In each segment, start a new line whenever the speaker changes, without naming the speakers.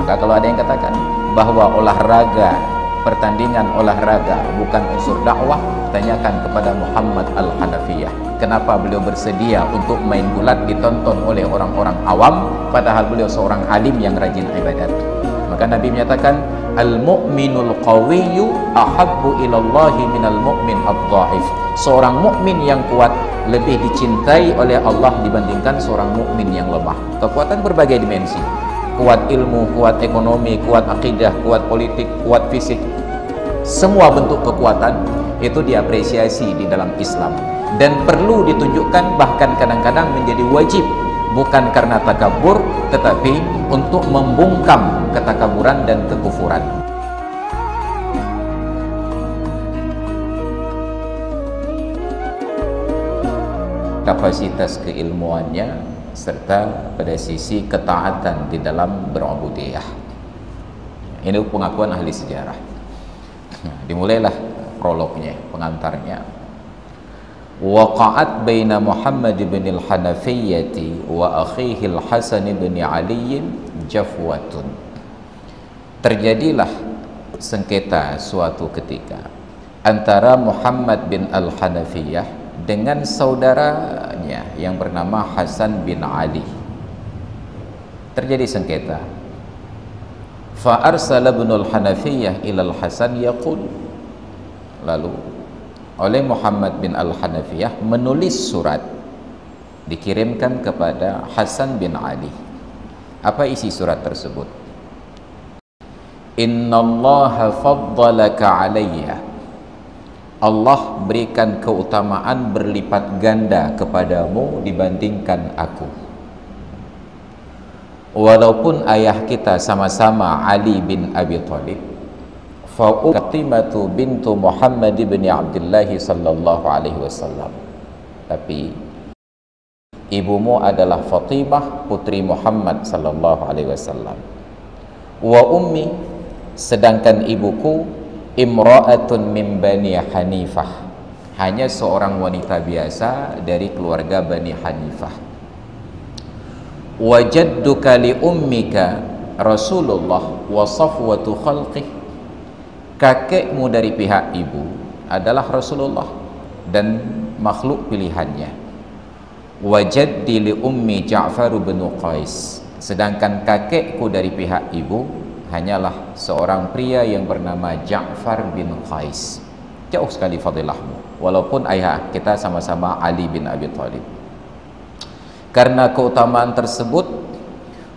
Maka kalau ada yang katakan bahwa olahraga, pertandingan olahraga bukan unsur dakwah, tanyakan kepada Muhammad Al-Hanafiyah. Kenapa beliau bersedia untuk main gulat ditonton oleh orang-orang awam, padahal beliau seorang alim yang rajin ibadat. Maka Nabi menyatakan, al-mu'minul qawiyyu ahabbu ilallahi minal mu'min ad-dha'if. Seorang mukmin yang kuat lebih dicintai oleh Allah dibandingkan seorang mukmin yang lemah. Kekuatan berbagai dimensi. Kuat ilmu, kuat ekonomi, kuat akidah, kuat politik, kuat fisik. Semua bentuk kekuatan itu diapresiasi di dalam Islam dan perlu ditunjukkan, bahkan kadang-kadang menjadi wajib, bukan karena takabur tetapi untuk membungkam ketakaburan dan kekufuran. Kapasitas keilmuannya serta pada sisi ketaatan di dalam berubudiyah. Ini pengakuan ahli sejarah. Dimulailah prolognya, pengantarnya. Waqa'at baina Muhammad bin al-Hanafiyyati wa akhihi al-Hasan bin Ali jafwatun. Terjadilah sengketa suatu ketika antara Muhammad bin al-Hanafiyah dengan saudaranya yang bernama Hasan bin Ali. Terjadi sengketa. Fa arsala ibnul Hanafiyah ilal Hasan yaqul. Lalu oleh Muhammad bin al-Hanafiyah menulis surat, dikirimkan kepada Hasan bin Ali. Apa isi surat tersebut? Innallaha faddalaka alayya. Allah berikan keutamaan berlipat ganda kepadamu dibandingkan aku. Walaupun ayah kita sama-sama Ali bin Abi Thalib, Fatimatu bintu Muhammad bin Abdullah sallallahu alaihi wasallam, tapi ibumu adalah Fatimah putri Muhammad sallallahu alaihi wasallam. Wa ummi, sedangkan ibuku imra'atun min Bani Hanifah, hanya seorang wanita biasa dari keluarga Bani Hanifah. Wa jadduka li ummika Rasulullah wa safwatu khalqih, kakekmu dari pihak ibu adalah Rasulullah dan makhluk pilihannya. Wa jaddi li ummi Ja'far bin Qais, sedangkan kakekku dari pihak ibu hanyalah seorang pria yang bernama Ja'far bin Qais. Jauh sekali fadilahmu, walaupun ayah kita sama-sama Ali bin Abi Thalib. Karena keutamaan tersebut,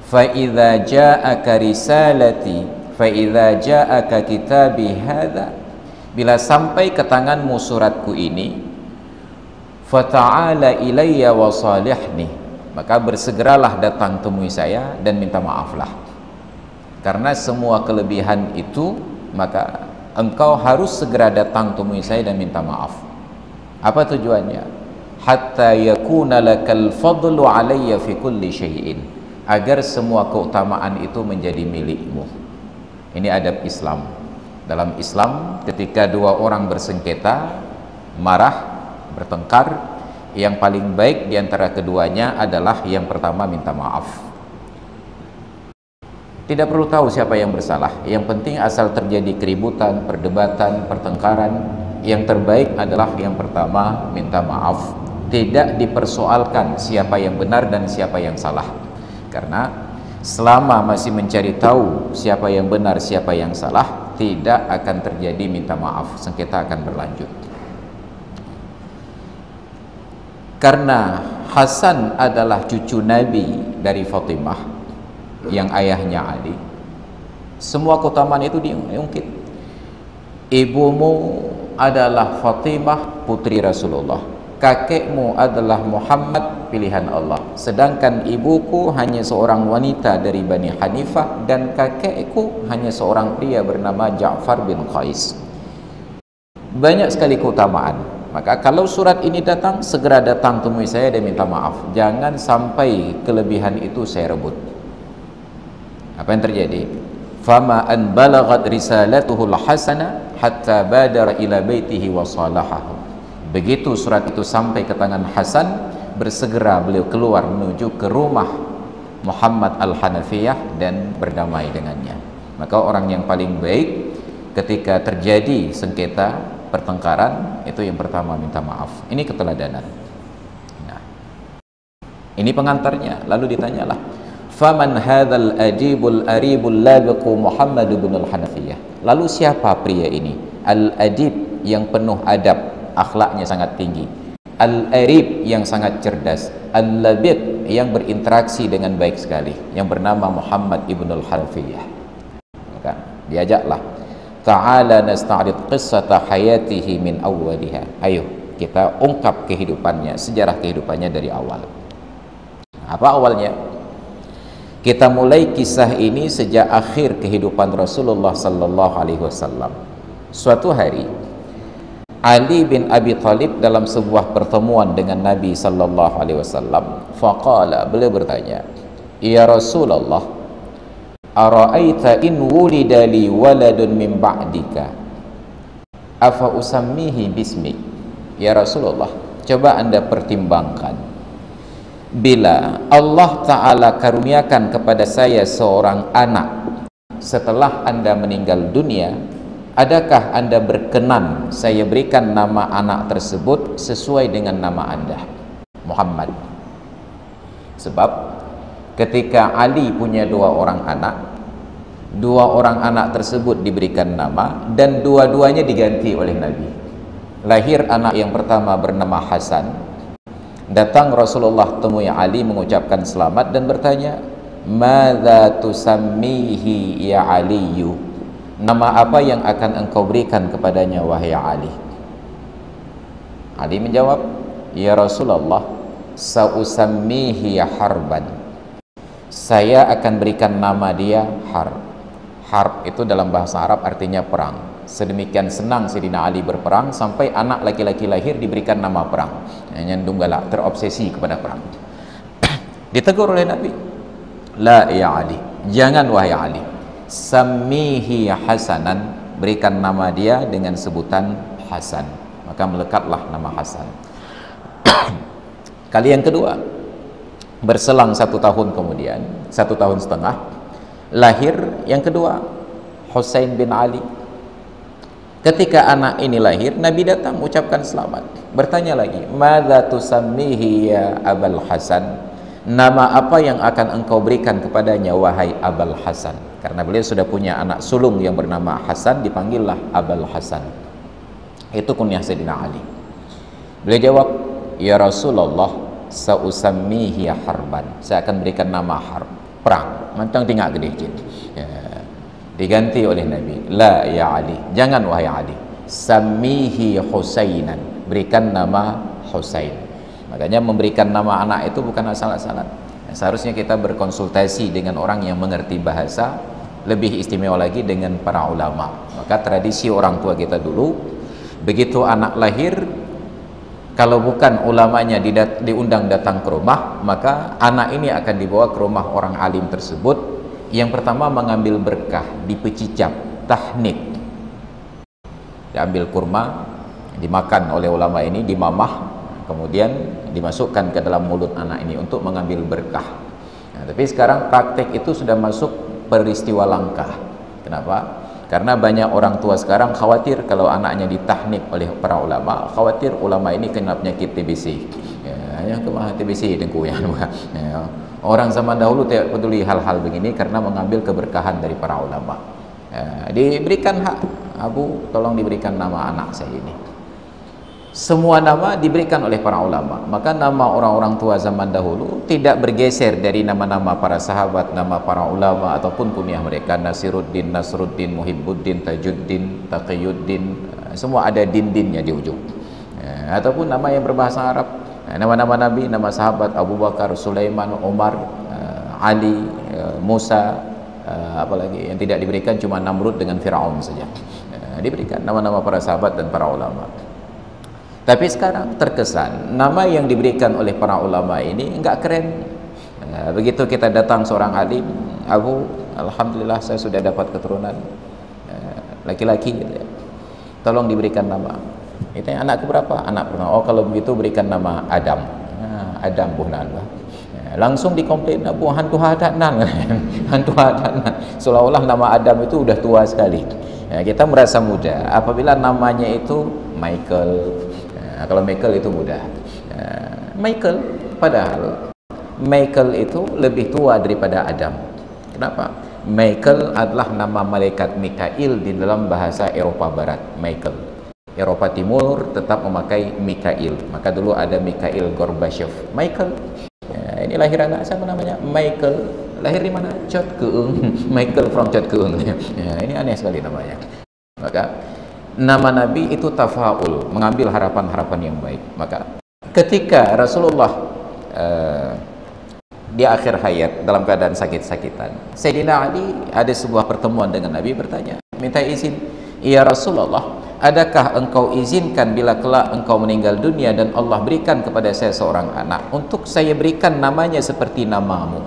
fa idza ja'aka risalati fa idza ja'aka kitabi hadza, bila sampai ke tanganmu suratku ini, fa ta'ala ilayya wa salihni, maka bersegeralah datang temui saya dan minta maaflah. Karena semua kelebihan itu, maka engkau harus segera datang temui saya dan minta maaf. Apa tujuannya? Hatta yakuna lakal fadlu alayya fi kulli syai'in, agar semua keutamaan itu menjadi milikmu. Ini adab Islam. Dalam Islam, ketika dua orang bersengketa, marah, bertengkar, yang paling baik diantara keduanya adalah yang pertama minta maaf. Tidak perlu tahu siapa yang bersalah, yang penting asal terjadi keributan, perdebatan, pertengkaran, yang terbaik adalah yang pertama minta maaf. Tidak dipersoalkan siapa yang benar dan siapa yang salah, karena selama masih mencari tahu siapa yang benar, siapa yang salah, tidak akan terjadi minta maaf, sengketa akan berlanjut. Karena Hasan adalah cucu Nabi dari Fatimah yang ayahnya Ali, semua keutamaan itu diungkit. Ibumu adalah Fatimah putri Rasulullah, kakekmu adalah Muhammad pilihan Allah, sedangkan ibuku hanya seorang wanita dari Bani Hanifah dan kakekku hanya seorang pria bernama Ja'far bin Qais. Banyak sekali keutamaan. Maka kalau surat ini datang, segera datang temui saya dan minta maaf. Jangan sampai kelebihan itu saya rebut. Apa yang terjadi? Fama an balaghat risalatuhu al-hasana hatta badara ila baitihi wa salahahu. Begitu surat itu sampai ke tangan Hasan, bersegera beliau keluar menuju ke rumah Muhammad Al-Hanafiyah dan berdamai dengannya. Maka orang yang paling baik ketika terjadi sengketa pertengkaran itu yang pertama minta maaf. Ini keteladanan. Nah, ini pengantarnya. Lalu ditanyalah, faman hadzal adibul aribul labiqu Muhammad bin Al-Hanafiyah. Lalu siapa pria ini? Al-adib yang penuh adab, akhlaknya sangat tinggi. Al-arib yang sangat cerdas. Al-labiq yang berinteraksi dengan baik sekali, yang bernama Muhammad ibn Al-Hanafiyah. Maka diajaklah, ta'ala nasta'rid qissata hayatihi min awwaliha. Ayo kita ungkap kehidupannya, sejarah kehidupannya dari awal. Apa awalnya? Kita mulai kisah ini sejak akhir kehidupan Rasulullah sallallahu alaihi wasallam. Suatu hari Ali bin Abi Thalib dalam sebuah pertemuan dengan Nabi sallallahu alaihi wasallam, faqala, beliau bertanya, ya Rasulullah, ara'aita in wulida li waladun min ba'dika afa usammihi bismi. Ya Rasulullah, coba Anda pertimbangkan, bila Allah Ta'ala karuniakan kepada saya seorang anak setelah Anda meninggal dunia, adakah Anda berkenan saya berikan nama anak tersebut sesuai dengan nama Anda, Muhammad? Sebab ketika Ali punya dua orang anak tersebut diberikan nama dan dua-duanya diganti oleh Nabi. Lahir anak yang pertama bernama Hasan. Datang Rasulullah temui Ali mengucapkan selamat dan bertanya, madza tusammihi ya Aliyu? Nama apa yang akan engkau berikan kepadanya wahai Ali? Ali menjawab, ya Rasulullah, sausammihi harban. Saya akan berikan nama dia Harb. Harb itu dalam bahasa Arab artinya perang. Sedemikian senang Sayyidina Ali berperang sampai anak laki-laki lahir diberikan nama perang. Nyandung galak, terobsesi kepada perang. Ditegur oleh Nabi, la ya Ali, jangan wahai Ali, sammihi Hasanan, berikan nama dia dengan sebutan Hasan. Maka melekatlah nama Hasan. Kali yang kedua, berselang 1 tahun kemudian, 1 tahun setengah, lahir yang kedua, Husain bin Ali. Ketika anak ini lahir, Nabi datang ucapkan selamat, bertanya lagi, madza tusammihi ya Abul Hasan? Nama apa yang akan engkau berikan kepadanya wahai Abul Hasan? Karena beliau sudah punya anak sulung yang bernama Hasan, dipanggillah Abul Hasan. Itu kunyah Sayyidina Ali. Beliau jawab, ya Rasulullah, sausammihi harban. Saya akan berikan nama Harb, perang. Mantang tinggal gede ya. Diganti oleh Nabi, la ya Ali, jangan wahai Ali, sammihi Husainan, berikan nama Husain. Makanya memberikan nama anak itu bukan asal-asalan. Seharusnya kita berkonsultasi dengan orang yang mengerti bahasa, lebih istimewa lagi dengan para ulama. Maka tradisi orang tua kita dulu, begitu anak lahir, kalau bukan ulamanya diundang datang ke rumah, maka anak ini akan dibawa ke rumah orang alim tersebut. Yang pertama mengambil berkah, dipecicap, tahnik, diambil kurma, dimakan oleh ulama ini, dimamah, kemudian dimasukkan ke dalam mulut anak ini untuk mengambil berkah. Nah, tapi sekarang praktek itu sudah masuk peristiwa langka. Kenapa? Karena banyak orang tua sekarang khawatir kalau anaknya ditahnik oleh para ulama, khawatir ulama ini kena penyakit TBC. Yang kemana TBC dengku ya. Orang zaman dahulu tidak peduli hal-hal begini karena mengambil keberkahan dari para ulama. Diberikan hak, Abu, tolong diberikan nama anak saya ini. Semua nama diberikan oleh para ulama. Maka nama orang-orang tua zaman dahulu tidak bergeser dari nama-nama para sahabat, nama para ulama ataupun kunyah mereka, Nasiruddin, Nasruddin, Muhibbuddin, Tajuddin, Taqiyuddin, semua ada din-dinnya di ujung. Ataupun nama yang berbahasa Arab, nama-nama Nabi, nama sahabat, Abu Bakar, Sulaiman, Umar, Ali, Musa, apalagi yang tidak diberikan cuma Namrud dengan Fir'aun saja. Diberikan nama-nama para sahabat dan para ulama. Tapi sekarang terkesan nama yang diberikan oleh para ulama ini enggak keren. Begitu kita datang seorang alim, Abu, alhamdulillah saya sudah dapat keturunan laki-laki gitu ya. Tolong diberikan nama. Itu anak keberapa? Anak pertama. Oh, kalau begitu berikan nama Adam. Adam buhnan. Langsung dikomplain, Abu hantu hadanan. Hantu hadanan, seolah-olah nama Adam itu udah tua sekali. Kita merasa muda apabila namanya itu Michael. Kalau Michael itu muda. Michael, padahal Michael itu lebih tua daripada Adam. Kenapa? Michael adalah nama malaikat Mikail di dalam bahasa Eropa Barat. Michael. Eropa Timur tetap memakai Mikail. Maka dulu ada Mikhail Gorbachev. Michael. Ini lahiran siapa namanya? Michael. Lahir di mana? Chot Keung. Michael from Chot Keung. Ini aneh sekali namanya. Maka nama Nabi itu tafaul, mengambil harapan-harapan yang baik. Maka ketika Rasulullah di akhir hayat dalam keadaan sakit-sakitan, Sayyidina Ali ada sebuah pertemuan dengan Nabi, bertanya, minta izin, ya Rasulullah, adakah engkau izinkan bila kelak engkau meninggal dunia dan Allah berikan kepada saya seorang anak, untuk saya berikan namanya seperti namamu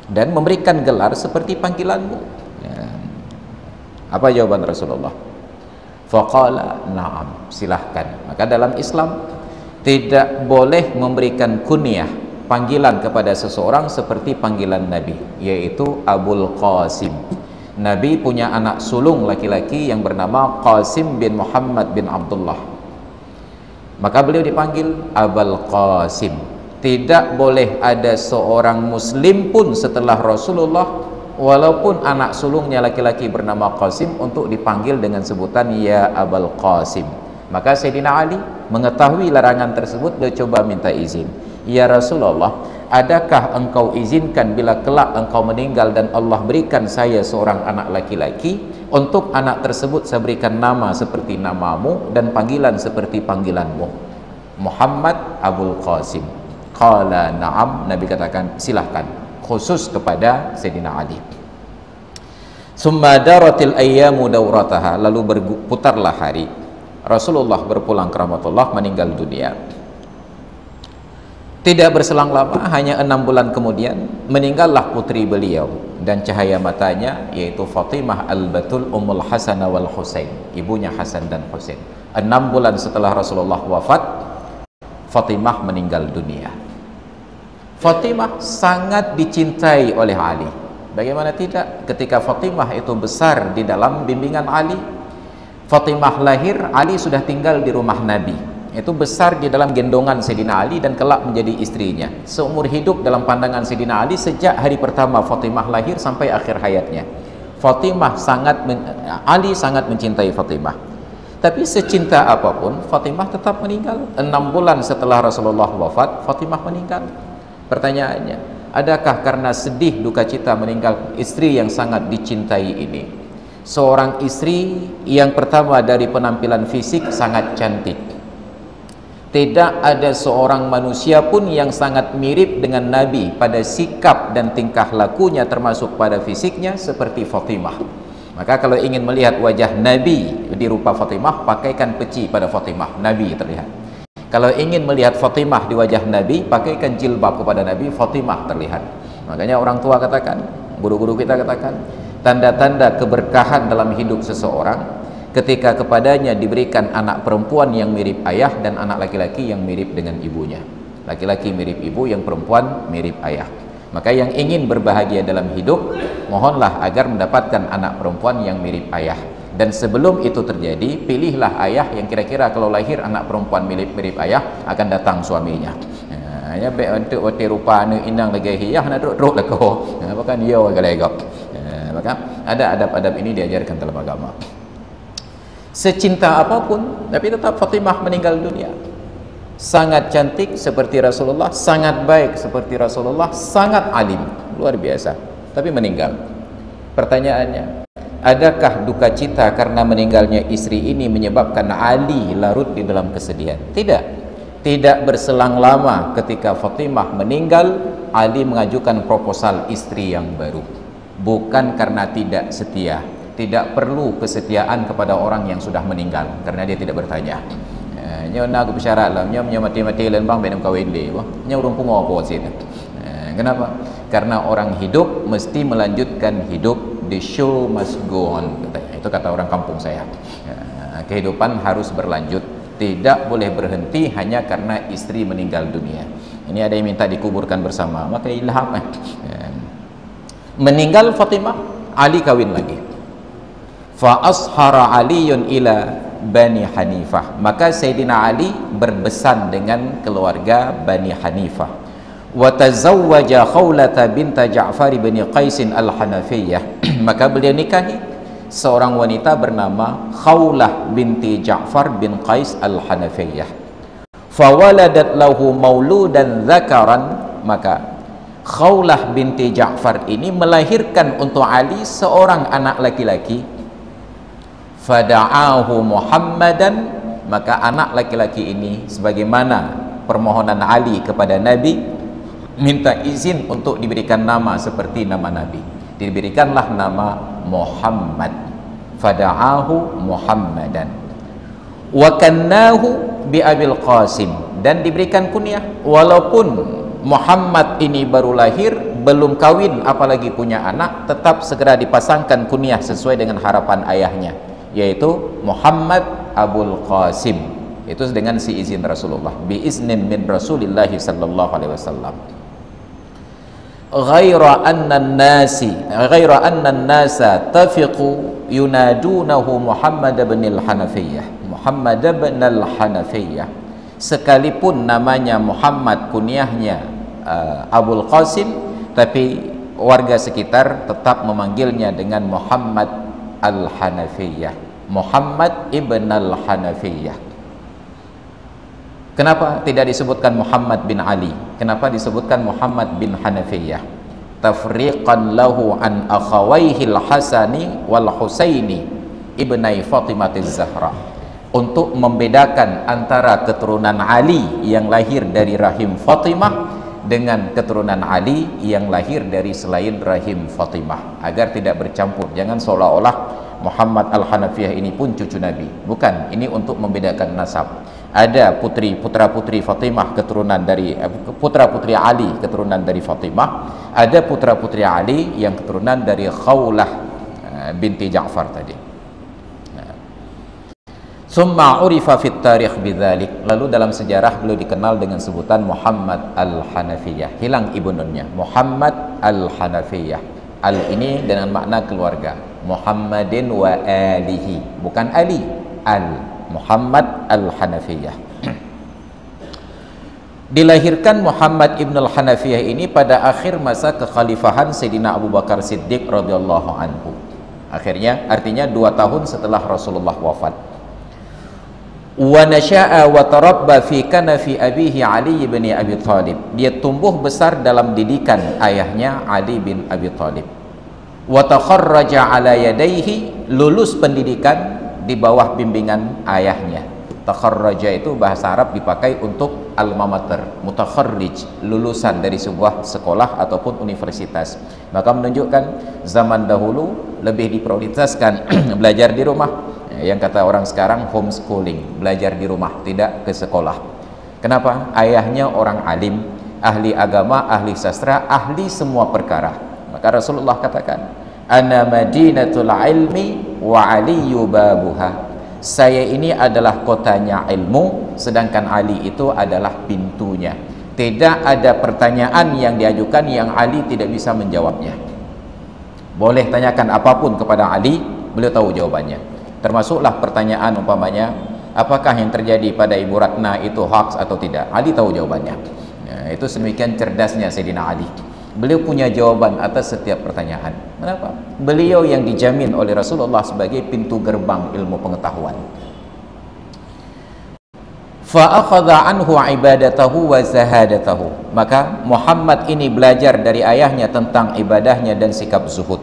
dan memberikan gelar seperti panggilanmu? Apa jawaban Rasulullah? Faqala na'am, silahkan. Maka dalam Islam tidak boleh memberikan kunyah, panggilan kepada seseorang seperti panggilan Nabi, yaitu Abul Qasim. Nabi punya anak sulung laki-laki yang bernama Qasim bin Muhammad bin Abdullah. Maka beliau dipanggil Abul Qasim. Tidak boleh ada seorang muslim pun setelah Rasulullah, walaupun anak sulungnya laki-laki bernama Qasim, untuk dipanggil dengan sebutan ya Abul Qasim. Maka Sayyidina Ali mengetahui larangan tersebut, dia coba minta izin, ya Rasulullah, adakah engkau izinkan bila kelak engkau meninggal dan Allah berikan saya seorang anak laki-laki, untuk anak tersebut saya berikan nama seperti namamu dan panggilan seperti panggilanmu, Muhammad Abul Qasim? Qala na'am, Nabi katakan silahkan, khusus kepada Sayyidina Ali. Summa daratil ayyamu dawrataha, lalu berputarlah hari, Rasulullah berpulang ke rahmatullah, meninggal dunia. Tidak berselang lama, hanya 6 bulan kemudian meninggallah putri beliau dan cahaya matanya, yaitu Fatimah Al-Batul Ummul Hasan wal Husain, ibunya Hasan dan Husain. 6 bulan setelah Rasulullah wafat, Fatimah meninggal dunia. Fatimah sangat dicintai oleh Ali. Bagaimana tidak, ketika Fatimah itu besar di dalam bimbingan Ali. Fatimah lahir, Ali sudah tinggal di rumah Nabi, itu besar di dalam gendongan Sayyidina Ali dan kelak menjadi istrinya. Seumur hidup dalam pandangan Sayyidina Ali, sejak hari pertama Fatimah lahir sampai akhir hayatnya, Ali sangat mencintai Fatimah. Tapi secinta apapun, Fatimah tetap meninggal. 6 bulan setelah Rasulullah wafat, Fatimah meninggal. Pertanyaannya, adakah karena sedih duka cita meninggal istri yang sangat dicintai ini? Seorang istri yang pertama dari penampilan fisik sangat cantik. Tidak ada seorang manusia pun yang sangat mirip dengan Nabi pada sikap dan tingkah lakunya, termasuk pada fisiknya, seperti Fatimah. Maka kalau ingin melihat wajah Nabi di rupa Fatimah, pakaikan peci pada Fatimah, Nabi terlihat. Kalau ingin melihat Fatimah di wajah Nabi, pakaikan jilbab kepada Nabi, Fatimah terlihat. Makanya orang tua katakan, guru-guru kita katakan, tanda-tanda keberkahan dalam hidup seseorang ketika kepadanya diberikan anak perempuan yang mirip ayah dan anak laki-laki yang mirip dengan ibunya. Laki-laki mirip ibu, yang perempuan mirip ayah. Maka yang ingin berbahagia dalam hidup, mohonlah agar mendapatkan anak perempuan yang mirip ayah. Dan sebelum itu terjadi, pilihlah ayah yang kira-kira kalau lahir anak perempuan mirip ayah, akan datang suaminya. Ya be untuk ote rupa anu inang lagi hiyah nak duduk leko. Bahkan dia galegok. Maka ada adab-adab ini diajarkan dalam agama. Secinta apapun, tapi tetap Fatimah meninggal dunia. Sangat cantik seperti Rasulullah, sangat baik seperti Rasulullah, sangat alim, luar biasa, tapi meninggal. Pertanyaannya, adakah duka cita karena meninggalnya istri ini menyebabkan Ali larut di dalam kesedihan? Tidak berselang lama ketika Fatimah meninggal, Ali mengajukan proposal istri yang baru. Bukan karena tidak setia, tidak perlu kesetiaan kepada orang yang sudah meninggal, karena dia tidak bertanya. Nya nak bersyarat lah, nya mati-mati lain bang benam kawin dia, nya urung pungo apa sini. Kenapa? Karena orang hidup mesti melanjutkan hidup, the show must go on, katanya. Itu kata orang kampung saya. Kehidupan harus berlanjut, tidak boleh berhenti hanya karena istri meninggal dunia. Ini ada yang minta dikuburkan bersama, maka ilham meninggal Fatimah, Ali kawin lagi. Fa ashara Aliyun ila Bani Hanifah, maka Sayyidina Ali berbesan dengan keluarga Bani Hanifah. Wa tazawwaja Khawlata binta Ja'far bin Qais al-Hanafiyyah, maka beliau nikahi seorang wanita bernama Khawlah binti Ja'far bin Qais al-Hanafiyyah. Fawaladat lahu mauludan dzakaran, maka Khawlah binti Ja'far ini melahirkan untuk Ali seorang anak laki-laki. Fada'ahu Muhammadan, maka anak laki-laki ini sebagaimana permohonan Ali kepada Nabi, minta izin untuk diberikan nama seperti nama Nabi, diberikanlah nama Muhammad. Fada'ahu Muhammadan wa kannahu bi Abil Qasim, dan diberikan kunyah walaupun Muhammad ini baru lahir, belum kawin apalagi punya anak, tetap segera dipasangkan kunyah sesuai dengan harapan ayahnya, yaitu Muhammad Abul Qasim. Itu dengan si izin Rasulullah, bi iznin min Rasulillah sallallahu alaihi wasallam. Ghaira anna an-nasa tafiqu yunadunahu Muhammad bin al-Hanafiyyah, Muhammad bin al-Hanafiyyah, sekalipun namanya Muhammad, kunyahnya Abul Qasim, tapi warga sekitar tetap memanggilnya dengan Muhammad al-Hanafiyyah, Muhammad ibn al-Hanafiyyah. Kenapa tidak disebutkan Muhammad bin Ali? Kenapa disebutkan Muhammad bin Hanafiyyah? Tafriqan lahu an akhawaihi al-Hasani wal Husaini ibnai Fatimah az-Zahra, untuk membedakan antara keturunan Ali yang lahir dari rahim Fatimah dengan keturunan Ali yang lahir dari selain rahim Fatimah, agar tidak bercampur. Jangan seolah-olah Muhammad al-Hanafiyyah ini pun cucu Nabi. Bukan, ini untuk membedakan nasab. Ada putra-putri Fatimah keturunan dari putra-putri Ali keturunan dari Fatimah, ada putra-putri Ali yang keturunan dari Khawlah binti Ja'far tadi. Summa urifa fit tarikh bidzalik, lalu dalam sejarah beliau dikenal dengan sebutan Muhammad al-Hanafiyyah. Hilang ibu nunnya, Muhammad al-Hanafiyyah. Al ini dengan makna keluarga, Muhammadin wa alihi, bukan Ali, al Muhammad al-Hanafiyyah. Dilahirkan Muhammad ibn al-Hanafiyyah ini pada akhir masa kekhalifahan Sayyidina Abu Bakar Siddiq radhiyallahu anhu. Akhirnya, artinya 2 tahun setelah Rasulullah wafat. Wa nasya'a wa tarabba fi kanafi abihi Ali bin Abi Thalib. Dia tumbuh besar dalam didikan ayahnya Ali bin Abi Thalib. Wa takharraja ala yadayhi, lulus pendidikan di bawah bimbingan ayahnya. Takharraja itu bahasa Arab dipakai untuk alma mater, mutakharrij, lulusan dari sebuah sekolah ataupun universitas. Maka menunjukkan zaman dahulu lebih diprioritaskan belajar di rumah. Yang kata orang sekarang homeschooling, belajar di rumah, tidak ke sekolah. Kenapa? Ayahnya orang alim, ahli agama, ahli sastra, ahli semua perkara. Maka Rasulullah katakan, ana madinatul ilmi wa aliyu babuha, saya ini adalah kotanya ilmu, sedangkan Ali itu adalah pintunya. Tidak ada pertanyaan yang diajukan yang Ali tidak bisa menjawabnya. Boleh tanyakan apapun kepada Ali, beliau tahu jawabannya. Termasuklah pertanyaan umpamanya, apakah yang terjadi pada Ibu Ratna itu hoax atau tidak, Ali tahu jawabannya. Itu sedemikian cerdasnya Sayyidina Ali. Beliau punya jawaban atas setiap pertanyaan. Kenapa? Beliau yang dijamin oleh Rasulullah sebagai pintu gerbang ilmu pengetahuan. Fa akhadha anhu ibadatahu wa zahadatahu, maka Muhammad ini belajar dari ayahnya tentang ibadahnya dan sikap zuhud.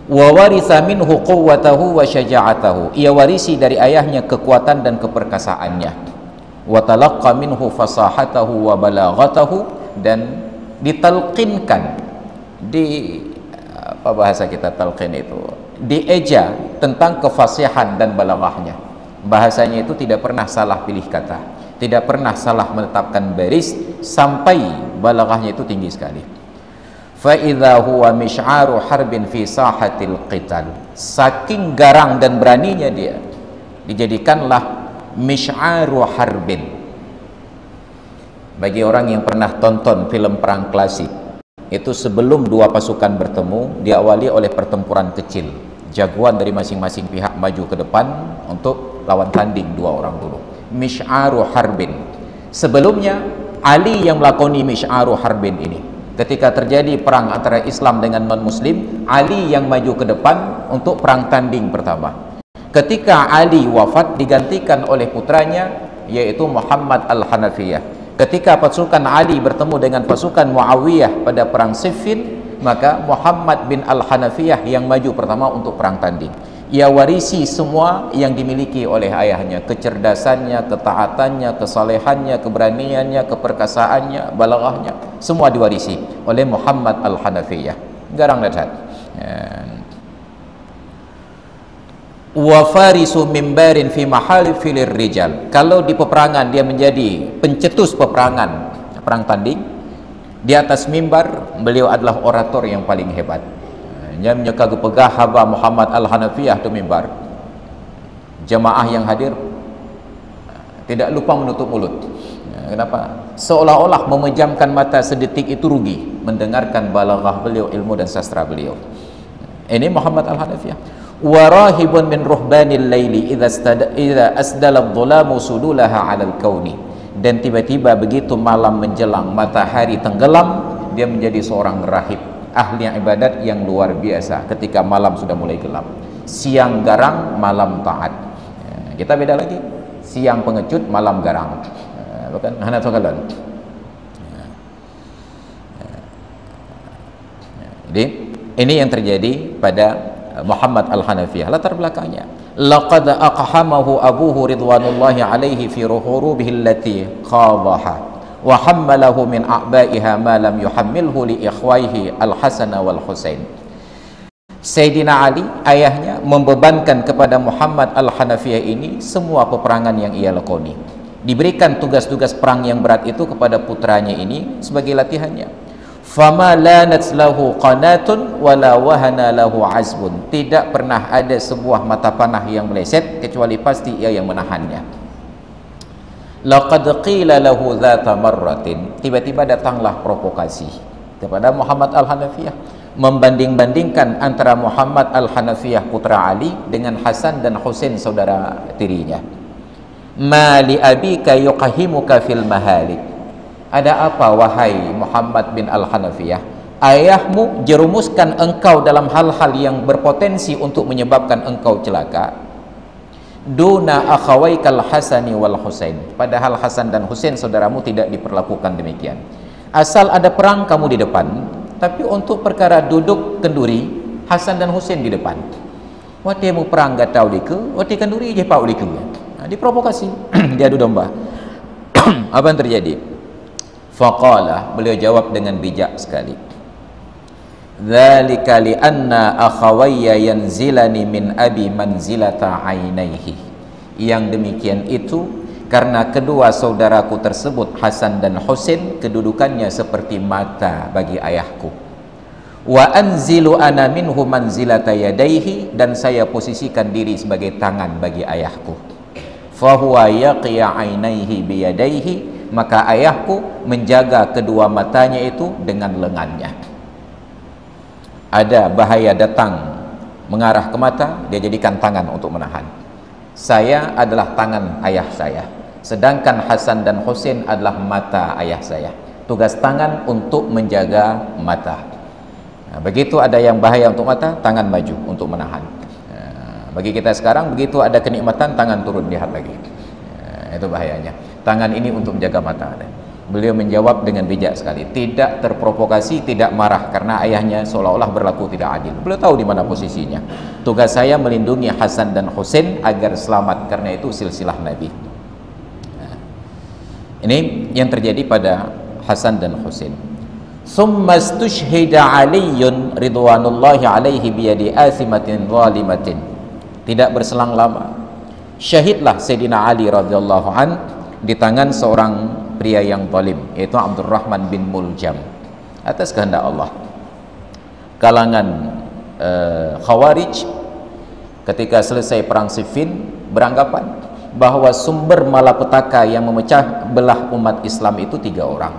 Wa waritha minhu quwwatahu wa syaja'atahu, ia warisi dari ayahnya kekuatan dan keperkasaannya. Wa talaqqa minhu fasahatahu wa balaghatahu, dan ditalqinkan, apa bahasa kita talqin itu, dieja tentang kefasihan dan balaghahnya. Bahasanya itu tidak pernah salah pilih kata, tidak pernah salah menetapkan baris, sampai balaghahnya itu tinggi sekali. Fa idza huwa mish'aru harbin fi sahatil qital, saking garang dan beraninya dia, dijadikanlah mish'aru harbin, Bagi orang yang pernah tonton film perang klasik, itu sebelum dua pasukan bertemu, diawali oleh pertempuran kecil. Jagoan dari masing-masing pihak maju ke depan untuk lawan tanding dua orang dulu. Mish'aru harbin. Sebelumnya Ali yang melakoni mish'aru harbin ini. Ketika terjadi perang antara Islam dengan non-Muslim, Ali yang maju ke depan untuk perang tanding pertama. Ketika Ali wafat, digantikan oleh putranya, yaitu Muhammad Al-Hanafiyah. Ketika pasukan Ali bertemu dengan pasukan Muawiyah pada perang Siffin, maka Muhammad bin Al-Hanafiyah yang maju pertama untuk perang tanding. Ia warisi semua yang dimiliki oleh ayahnya, kecerdasannya, ketaatannya, kesalehannya, keberaniannya, keperkasaannya, balaghahnya, semua diwarisi oleh Muhammad Al-Hanafiyah. Garang datang. Wa farisu mimbarin fi mahalifil rijal. Kalau di peperangan dia menjadi pencetus peperangan, perang tanding, di atas mimbar beliau adalah orator yang paling hebat. Nya menyeka pegah haba Muhammad Al-Hanafiyah tu mimbar. Jemaah yang hadir tidak lupa menutup mulut. Kenapa? Seolah-olah memejamkan mata sedetik itu rugi mendengarkan balaghah beliau, ilmu dan sastra beliau. Ini Muhammad Al-Hanafiyah. Warahibun min ruhbanil laili idza asdala adh-dhulamu sudulaha 'alal kauni. Dan tiba-tiba begitu malam menjelang, matahari tenggelam, dia menjadi seorang rahib, ahli ibadat yang luar biasa ketika malam sudah mulai gelap. Siang garang, malam taat. Kita beda lagi. Siang pengecut, malam garang. Bukan hana sokalan. Jadi ini yang terjadi pada Muhammad Al-Hanafiyah. Latar belakangnya, laqad aqhamahu abuhu ridwanullahi alaihi fi ruhurubihi allati khadaha wa hammalahu min a'baiha ma lam yuhammilhu li ikhwaihi Al-Hasan wal Husain. Sayyidina Ali, ayahnya, membebankan kepada Muhammad Al-Hanafiyah ini semua peperangan yang ia lakoni. Diberikan tugas-tugas perang yang berat itu kepada putranya ini sebagai latihannya. Fama lanat lahu qanatun wala wahana lahu azbun. Tidak pernah ada sebuah mata panah yang meleset kecuali pasti ia yang menahannya. Laqad qila lahu dhata marratin. Tiba-tiba datanglah provokasi kepada Muhammad Al-Hanafiyah, membanding-bandingkan antara Muhammad Al-Hanafiyah putra Ali dengan Hasan dan Husain saudara tirinya. Ma li abika yuqahimuka fil mahalik. Ada apa wahai Muhammad bin Al-Hanafiyah? Ayahmu jerumuskan engkau dalam hal-hal yang berpotensi untuk menyebabkan engkau celaka. Duna akhawaikal Hasani wal Husain. Padahal Hasan dan Husain saudaramu tidak diperlakukan demikian. Asal ada perang kamu di depan, tapi untuk perkara duduk kenduri, Hasan dan Husain di depan. Wati mu perang gatau diku, wati kenduri je pau diku. Diprovokasi, diadu domba. Apa yang terjadi? Faqala, beliau jawab dengan bijak sekali. Dzalika li anna akhawayya yanzilani min abi manzilata ainaihi. Yang demikian itu karena kedua saudaraku tersebut Hasan dan Husain kedudukannya seperti mata bagi ayahku. Wa anzilu ana minhu manzilata yadaihi, dan saya posisikan diri sebagai tangan bagi ayahku. Fa huwa yaqiya ainaihi biyadaihi, maka ayahku menjaga kedua matanya itu dengan lengannya. Ada bahaya datang mengarah ke mata, dia jadikan tangan untuk menahan. Saya adalah tangan ayah saya, sedangkan Hasan dan Husain adalah mata ayah saya. Tugas tangan untuk menjaga mata. Begitu ada yang bahaya untuk mata, tangan maju untuk menahan. Bagi kita sekarang, begitu ada kenikmatan, tangan turun, lihat lagi. Itu bahayanya. Tangan ini untuk menjaga mata. Beliau menjawab dengan bijak sekali, tidak terprovokasi, tidak marah karena ayahnya seolah-olah berlaku tidak adil. Beliau tahu di mana posisinya. Tugas saya melindungi Hasan dan Husain agar selamat, karena itu silsilah Nabi. Ini yang terjadi pada Hasan dan Husain. Summa istushhida Aliyun ridwanullahi alaihi biyadi athimatin zalimatin. Tidak berselang lama, syahidlah Sayyidina Ali radhiyallahu an di tangan seorang pria yang zalim, yaitu Abdurrahman bin Muljam, atas kehendak Allah. Kalangan Khawarij ketika selesai perang Siffin beranggapan bahwa sumber malapetaka yang memecah belah umat Islam itu 3 orang.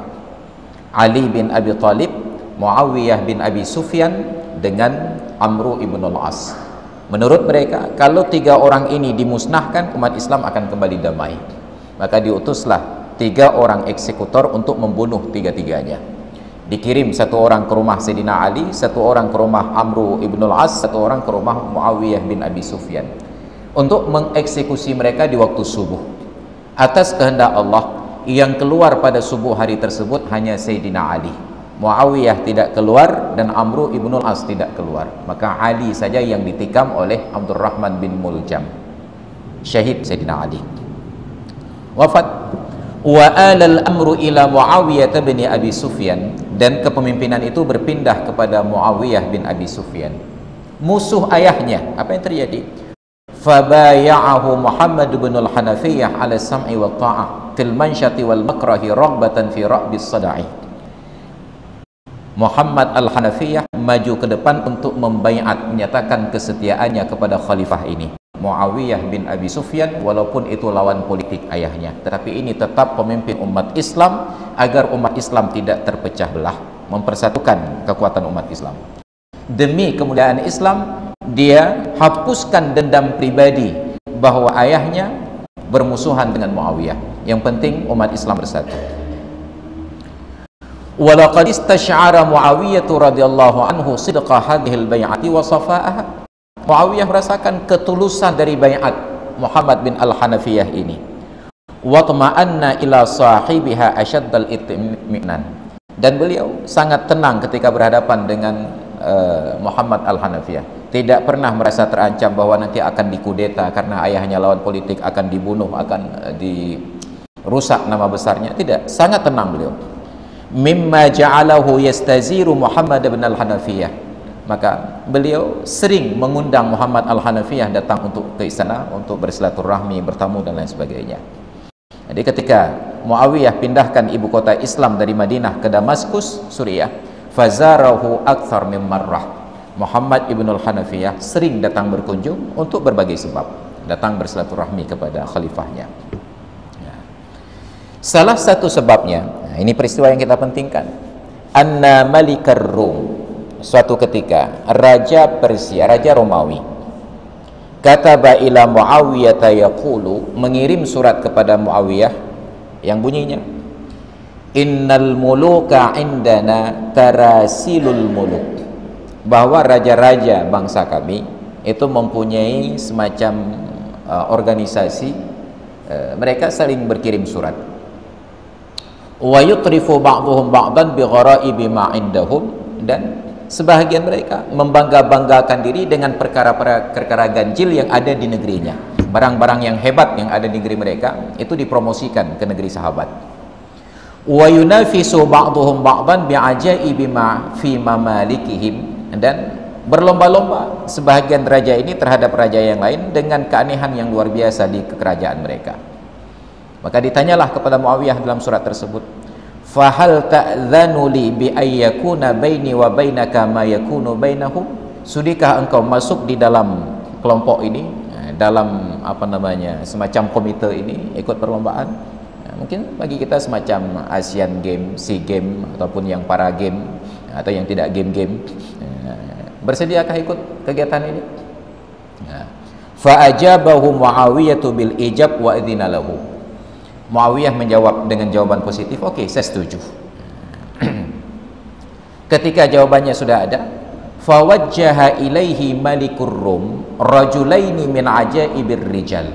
Ali bin Abi Thalib, Muawiyah bin Abi Sufyan, dengan Amru ibn al-As. Menurut mereka, kalau 3 orang ini dimusnahkan, umat Islam akan kembali damai. Maka diutuslah 3 orang eksekutor untuk membunuh 3-tiganya. Dikirim 1 orang ke rumah Sayyidina Ali, 1 orang ke rumah Amru ibn al-As, 1 orang ke rumah Muawiyah bin Abi Sufyan, untuk mengeksekusi mereka di waktu subuh. Atas kehendak Allah, yang keluar pada subuh hari tersebut hanya Sayyidina Ali. Muawiyah tidak keluar dan Amru ibn al-As tidak keluar. Maka Ali saja yang ditikam oleh Abdurrahman bin Muljam. Syahid Sayyidina Ali. Wafat. Wa alal amru ila Muawiyah bin Abi Sufyan, dan kepemimpinan itu berpindah kepada Muawiyah bin Abi Sufyan, musuh ayahnya. Apa yang terjadi? Fabaya'ahu Muhammad bin al-Hanafiyah ala sam'i wa ta'ah fil mansyati wal makrahi raghbatan fi ra'bis sada'i. Muhammad al-Hanafiyah maju ke depan untuk membaiat, menyatakan kesetiaannya kepada khalifah ini, Muawiyah bin Abi Sufyan, walaupun itu lawan politik ayahnya, tetapi ini tetap pemimpin umat Islam agar umat Islam tidak terpecah belah, mempersatukan kekuatan umat Islam. Demi kemuliaan Islam, dia hapuskan dendam pribadi bahwa ayahnya bermusuhan dengan Muawiyah. Yang penting umat Islam bersatu. Walaqad istasy'ara Muawiyah radhiyallahu anhu sidqa hadhihi al-bai'ati wa safa'aha. Muawiyah merasakan ketulusan dari baiat Muhammad bin al-Hanafiyah ini. Wa tama'anna ila sahibiha asyaddal itminan. Dan beliau sangat tenang ketika berhadapan dengan Muhammad al-Hanafiyah. Tidak pernah merasa terancam bahwa nanti akan dikudeta karena ayahnya lawan politik, akan dibunuh, akan dirusak nama besarnya. Tidak, sangat tenang beliau. Mimma ja'alahu yastaziru Muhammad bin al-Hanafiyah. Maka beliau sering mengundang Muhammad al-Hanafiyah datang untuk ke istana untuk bersilaturahmi, bertamu dan lain sebagainya. Jadi ketika Muawiyah pindahkan ibu kota Islam dari Madinah ke Damaskus, Suriah, fazarahu akthar min marrah. Muhammad ibn al-Hanafiyah sering datang berkunjung untuk berbagai sebab, datang bersilaturahmi kepada khalifahnya. Salah satu sebabnya, ini peristiwa yang kita pentingkan, anna malikar Rum, suatu ketika raja Persia, raja Romawi, kataba ila Muawiyah yaqulu, mengirim surat kepada Muawiyah yang bunyinya, innal muluka indana tarasilul muluk, bahwa raja-raja bangsa kami itu mempunyai semacam organisasi, mereka saling berkirim surat. Wa yutrifu ba'dhum ba'dan bi ghara'ibi ma indahum, dan sebahagian mereka membangga-banggakan diri dengan perkara-perkara ganjil yang ada di negerinya. Barang-barang yang hebat yang ada di negeri mereka itu dipromosikan ke negeri sahabat. Wa yunafisu ba'dhum ba'dan bi ajaibi ma fi mamalikihim, dan berlomba-lomba sebahagian raja ini terhadap raja yang lain dengan keanehan yang luar biasa di kerajaan mereka. Maka ditanyalah kepada Muawiyah dalam surat tersebut, fahal ta'dhanu li bi ayyakuna baini wa bainaka ma yakunu bainahum, sudikah engkau masuk di dalam kelompok ini, dalam apa namanya, semacam komite ini, ikut perlombaan. Mungkin bagi kita semacam Asian Game, SEA Game, ataupun yang para game atau yang tidak game-game, bersediakah ikut kegiatan ini? Fa ajabahu Muawiyah bil ijab wa idzina lahu. Muawiyah menjawab dengan jawaban positif, oke, saya setuju. Ketika jawabannya sudah ada, fawajjaha ilaihi malikur Rum rajulaini min ajaibir rijal.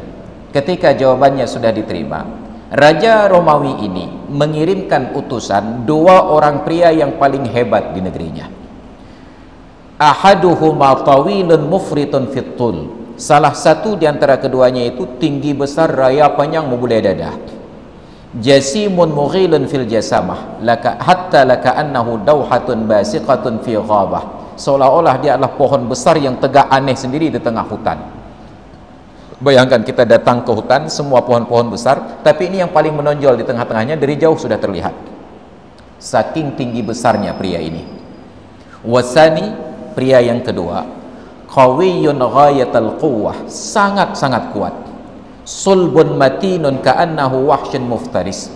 Ketika jawabannya sudah diterima, raja Romawi ini mengirimkan utusan 2 orang pria yang paling hebat di negerinya. Ahaduhuma tawilun mufritun fitul, salah satu di antara keduanya itu tinggi besar, raya panjang, membulai dada. Jasimun mughilun fil jasamah laka hatta laka annahu dawhatun basiqatun fi ghabah, seolah-olah dia adalah pohon besar yang tegak aneh sendiri di tengah hutan. Bayangkan kita datang ke hutan, semua pohon-pohon besar, tapi ini yang paling menonjol di tengah-tengahnya dari jauh sudah terlihat. Saking tinggi besarnya pria ini. Wasani, pria yang kedua, qawiyyun ghayatal quwwah, sangat-sangat kuat. sulbun matinun ka'annahu wahsyun muftaris,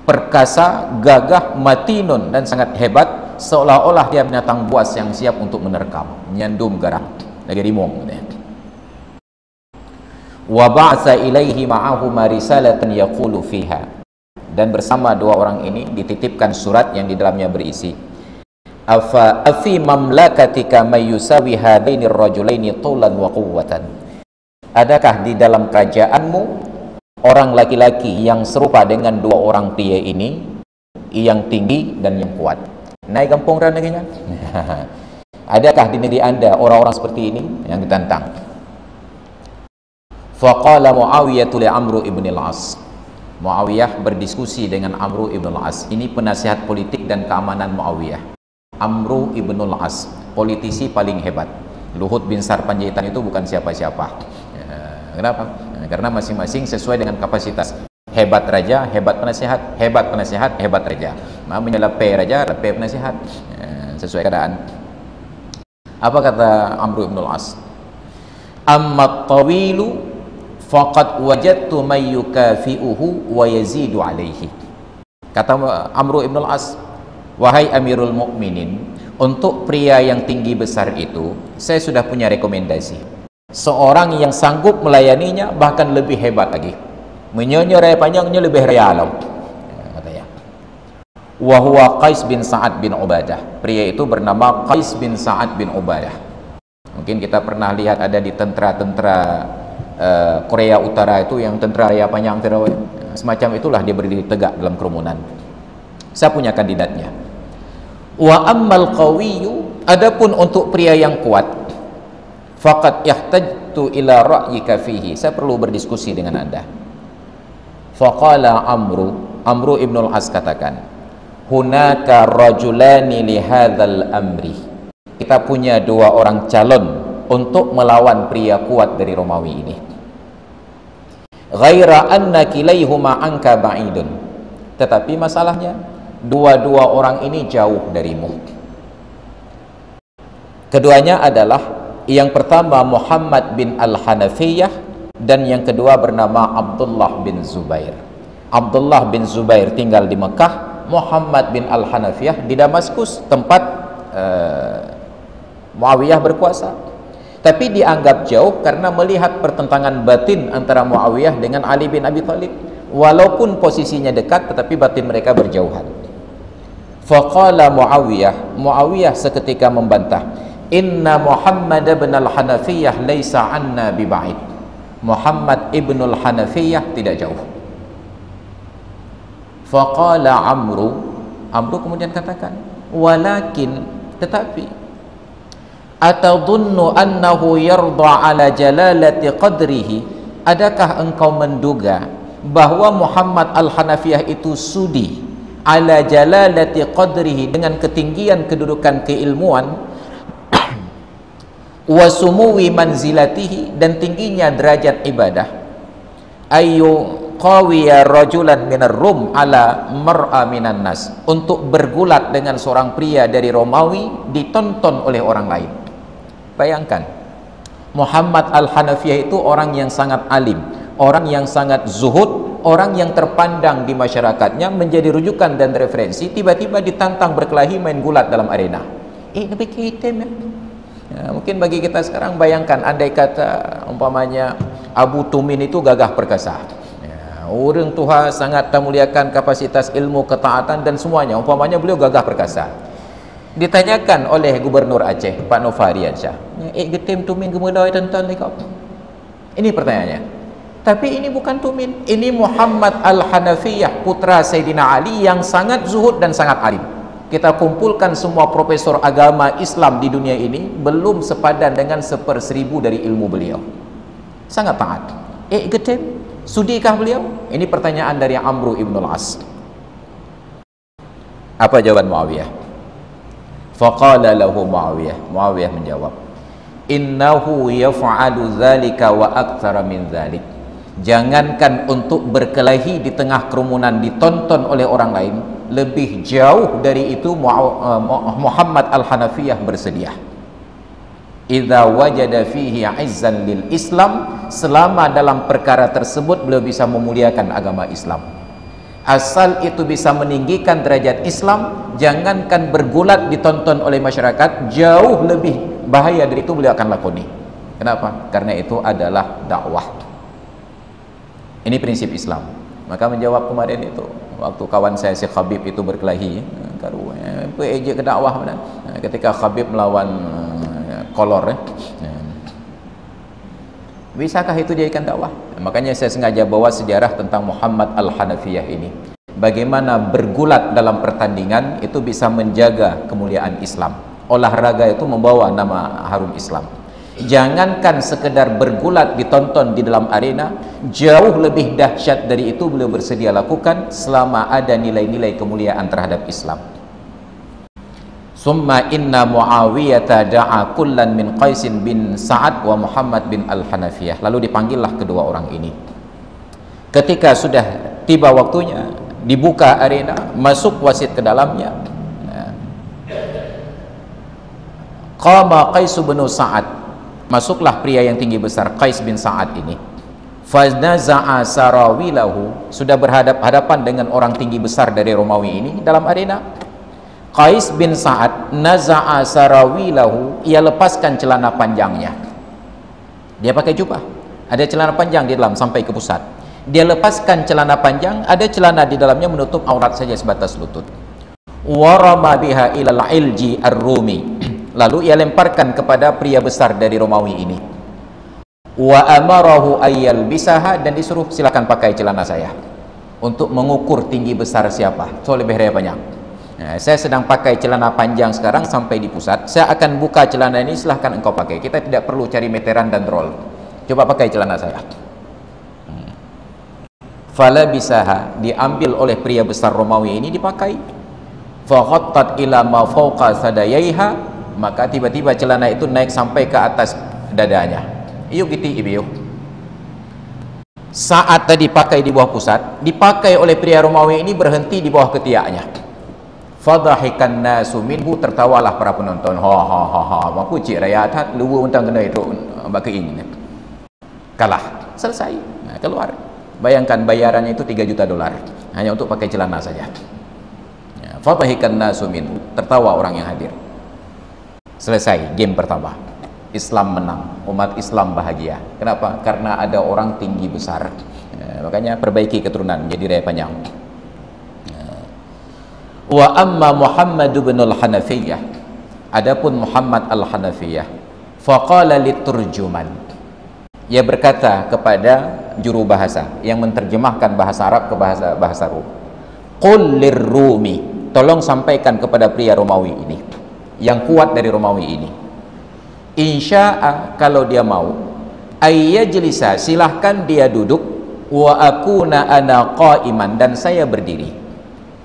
perkasa, gagah, matinun, dan sangat hebat, seolah-olah dia binatang buas yang siap untuk menerkam, nyandum garang lagi rimong. Wa ba'atsa ilaihi ma'ahu risalatan yaqulu fiha, dan bersama dua orang ini dititipkan surat yang di dalamnya berisi, afi mamlakatika may yusawi hadaini rajulaini tulan wa quwwatan, adakah di dalam kerajaanmu orang laki-laki yang serupa dengan dua orang pria ini, yang tinggi dan yang kuat? Naik kampung dan negerinya. Adakah di negeri anda orang-orang seperti ini yang ditantang? Faqala Muawiyah li Amr ibn al-As. Muawiyah berdiskusi dengan Amr ibn al-As. Ini penasihat politik dan keamanan Muawiyah. Amr ibn al-As, politisi paling hebat. Luhut bin Sarpanjaitan itu bukan siapa-siapa. Kenapa? Karena masing-masing sesuai dengan kapasitas. Hebat raja, hebat penasihat, hebat penasihat, hebat raja. Namanya lepe raja, lepe penasihat. Sesuai keadaan. Apa kata Amr ibn al-As? Amma tawilu faqad wajadtu may yukafi'uhu wa yazidu alaihi. Kata Amr ibn al-As, wahai Amirul Mukminin, untuk pria yang tinggi besar itu saya sudah punya rekomendasi. Seorang yang sanggup melayaninya bahkan lebih hebat lagi. Menyonya raya panjangnya lebih raya alam. Katanya. Wa huwa Qais bin Sa'ad bin Ubadah. Pria itu bernama Qais bin Sa'ad bin Ubadah. Mungkin kita pernah lihat ada di tentara-tentara Korea Utara itu, yang tentara raya panjang semacam itulah, dia berdiri tegak dalam kerumunan. Saya punya kandidatnya. Wa ammal qawiyyu, adapun untuk pria yang kuat, faqad yahtajtu ila ra'yika fihi, saya perlu berdiskusi dengan anda. Faqala Amr ibn al-As katakan, hunaka rajulani li hadzal amri, kita punya dua orang calon untuk melawan pria kuat dari Romawi ini. Ghaira anna kilaihuma anka ba'idun, tetapi masalahnya dua-dua orang ini jauh darimu. Keduanya adalah, yang pertama Muhammad bin Al-Hanafiyah, dan yang kedua bernama Abdullah bin Zubair. Abdullah bin Zubair tinggal di Mekah, Muhammad bin Al-Hanafiyah di Damaskus, tempat Muawiyah berkuasa. Tapi dianggap jauh karena melihat pertentangan batin antara Muawiyah dengan Ali bin Abi Thalib. Walaupun posisinya dekat, tetapi batin mereka berjauhan. Faqala Muawiyah seketika membantah, inna Muhammad bin Al-Hanafiyah laysa anna biba'id, Muhammad ibn Al-Hanafiyah tidak jauh. Faqala Amr kemudian katakan, walakin, tetapi, atadunnu annahu yarda ala jalalati qadrihi, adakah engkau menduga bahwa Muhammad Al-Hanafiyah itu sudi ala jalalati qadrihi, dengan ketinggian kedudukan keilmuan, wa sumuwi manzilatihi, dan tingginya derajat ibadah, ayu qawiya rajulan minar rum ala mar'a minan nas, untuk bergulat dengan seorang pria dari Romawi ditonton oleh orang lain. Bayangkan, Muhammad Al-Hanafiyah itu orang yang sangat alim, orang yang sangat zuhud, orang yang terpandang di masyarakatnya, menjadi rujukan dan referensi, tiba-tiba ditantang berkelahi main gulat dalam arena. Lebih hitam ya. Mungkin bagi kita sekarang, bayangkan andai kata umpamanya Abu Tumin itu gagah perkasa, orang Tuhan sangat memuliakan kapasitas ilmu, ketaatan dan semuanya, umpamanya beliau gagah perkasa, ditanyakan oleh Gubernur Aceh Pak Nofariansyah, getim Tumin gemulai tentang lekap. Ini pertanyaannya. Tapi ini bukan Tumin, ini Muhammad Al-Hanafiyah, putra Sayyidina Ali yang sangat zuhud dan sangat alim. Kita kumpulkan semua profesor agama Islam di dunia ini, belum sepadan dengan 1/1000 dari ilmu beliau. Sangat taat. Getim, sudikah beliau? Ini pertanyaan dari Amr ibn al-As. Apa jawaban Muawiyah? Faqala lahu Muawiyah menjawab, innahu yaf'alu dzalika wa aktsara min dzalik. Jangankan untuk berkelahi di tengah kerumunan ditonton oleh orang lain, lebih jauh dari itu Muhammad Al-Hanafiyah bersedia. idza wajada fihi 'izzan lil Islam, selama dalam perkara tersebut beliau bisa memuliakan agama Islam. Asal itu bisa meninggikan derajat Islam, jangankan bergulat ditonton oleh masyarakat, jauh lebih bahaya dari itu beliau akan lakoni. Kenapa? Karena itu adalah dakwah. Ini prinsip Islam. Maka menjawab kemarin itu, waktu kawan saya si Khabib itu berkelahi, ejek ke dakwah, ketika Khabib melawan kolor, bisakah itu dijadikan dakwah? Makanya saya sengaja bawa sejarah tentang Muhammad Al-Hanafiyah ini. Bagaimana bergulat dalam pertandingan itu bisa menjaga kemuliaan Islam. Olahraga itu membawa nama harum Islam. Jangankan sekedar bergulat ditonton di dalam arena, jauh lebih dahsyat dari itu beliau bersedia lakukan selama ada nilai-nilai kemuliaan terhadap Islam. Summa inna Muawiyah da'a kullan min Qais bin Sa'ad wa Muhammad bin Al-Hanafiyah. Lalu dipanggillah kedua orang ini. Ketika sudah tiba waktunya, dibuka arena, masuk wasit ke dalamnya. Qama Qais bin Sa'ad. Masuklah pria yang tinggi besar, Qais bin Sa'ad ini. Faznaza'a sarawilahu. Sudah berhadapan dengan orang tinggi besar dari Romawi ini dalam arena. Qais bin Sa'ad naza'a sarawilahu, ia lepaskan celana panjangnya. Dia pakai jubah, ada celana panjang di dalam sampai ke pusat. Dia lepaskan celana panjang, ada celana di dalamnya menutup aurat saja sebatas lutut. Warama biha ilal ilji ar-Rumi. Lalu ia lemparkan kepada pria besar dari Romawi ini. Wa amarahu ayyal bisaha, dan disuruh silakan pakai celana saya. Untuk mengukur tinggi besar siapa, so lebih banyak. Nah, saya sedang pakai celana panjang sekarang sampai di pusat, saya akan buka celana ini, silahkan engkau pakai. Kita tidak perlu cari meteran dan roll, coba pakai celana saya. Fala bisaha, diambil oleh pria besar Romawi ini, dipakai. Faghattat ila ma fawqa sadayaiha, maka tiba-tiba celana itu naik sampai ke atas dadanya. Iu gitu ibu. Saat tadi pakai di bawah pusat, dipakai oleh pria Romawi ini berhenti di bawah ketiaknya. Fadhahikan nasu minhu, tertawalah para penonton. Ha ha ha ha, mampu cik rayatat luwu untang kena itu bagi ini. Kalah, selesai. Nah, keluar. Bayangkan bayarannya itu $3 juta hanya untuk pakai celana saja. Fadhahikan nasu minhu, tertawa orang yang hadir. Selesai game pertama, Islam menang, umat Islam bahagia. Kenapa? Karena ada orang tinggi besar. Makanya perbaiki keturunan menjadi raya panjang. Wa amma Muhammad bin Al-Hanafiyah, adapun Muhammad Al-Hanafiyah, faqala liturjuman, ia berkata kepada juru bahasa yang menerjemahkan bahasa Arab ke bahasa Rum, qul lirrumi, tolong sampaikan kepada pria Romawi ini, yang kuat dari Romawi ini, insya'a, kalau dia mau, ayyajlisa, silahkan dia duduk, wa akuna ana qa'iman, dan saya berdiri.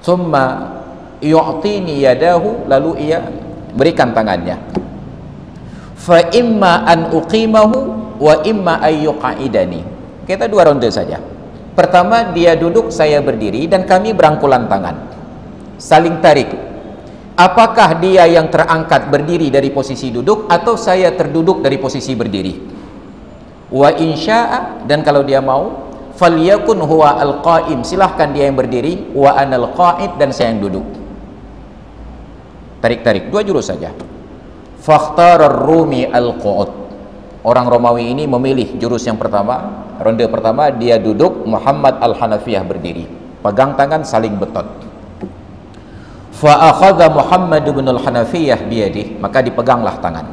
Thumma yu'tini yadahu, lalu ia berikan tangannya. Fa imma an uqimahu wa imma ayyuqa'idani. Kita 2 ronde saja. Pertama dia duduk, saya berdiri, dan kami berangkulan tangan, saling tarik. Apakah dia yang terangkat berdiri dari posisi duduk, atau saya terduduk dari posisi berdiri? Wa insya'a, dan kalau dia mau, falyakun huwa al-qa'im, silahkan dia yang berdiri, wa anal qa'id, dan saya yang duduk. Tarik-tarik, 2 jurus saja. Fakhtara ar-Rumi al-qu'ud. Orang Romawi ini memilih jurus yang pertama, ronde pertama dia duduk, Muhammad Al-Hanafiyah berdiri, pegang tangan, saling betot. Fa akhadha Muhammad bin Al-Hanafiyah biyadih, maka dipeganglah tangan.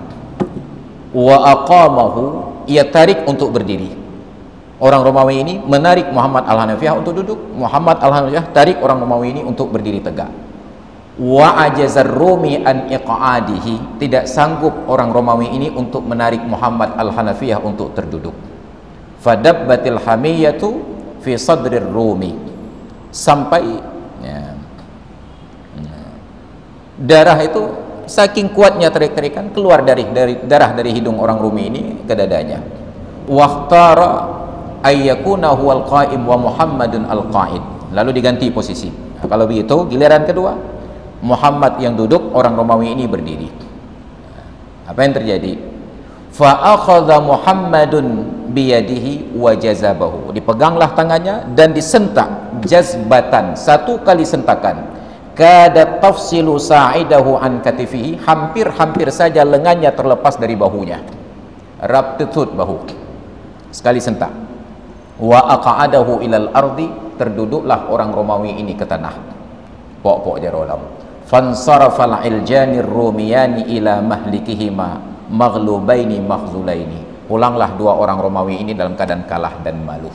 Wa aqamahu, ia tarik untuk berdiri. Orang Romawi ini menarik Muhammad Al-Hanafiyah untuk duduk, Muhammad Al-Hanafiyah tarik orang Romawi ini untuk berdiri tegak. Wa ajazar Rumi an iqa'adihi, tidak sanggup orang Romawi ini untuk menarik Muhammad Al-Hanafiyah untuk terduduk. Fadabbatil hamiyatu fi sadrir Rumi, sampai darah itu saking kuatnya tarik-tarikan keluar dari darah dari hidung orang Rumi ini ke dadanya. Waqtara ayyakuna huwal qa'im wa Muhammadun al-qa'id, lalu diganti posisi. Nah, kalau begitu giliran kedua, Muhammad yang duduk, orang Romawi ini berdiri. Apa yang terjadi? Fa akhadha Muhammadun biyadihi wa jazabahu. Dipeganglah tangannya dan disentak jazbatan, satu kali sentakan. Kada tafsilu sa'idahu an katifihi, hampir-hampir saja lengannya terlepas dari bahunya. Rab tetut bahu. Sekali sentak. Wa aqa'adahu ilal ardi, terduduklah orang Romawi ini ke tanah. Pok-pok jarolam. Fansarafal iljanir rumiyani ila mahlikihima maghlubaini makhzulaini. Pulanglah dua orang Romawi ini dalam keadaan kalah dan malu.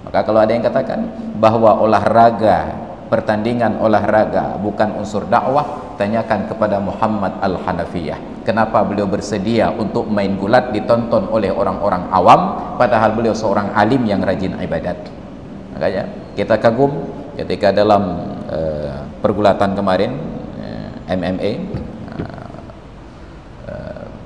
Maka kalau ada yang katakan bahwa olahraga, pertandingan olahraga bukan unsur dakwah, tanyakan kepada Muhammad Al-Hanafiyah. Kenapa beliau bersedia untuk main gulat ditonton oleh orang-orang awam, padahal beliau seorang alim yang rajin ibadat. Makanya kita kagum ketika dalam pergulatan kemarin, MMA,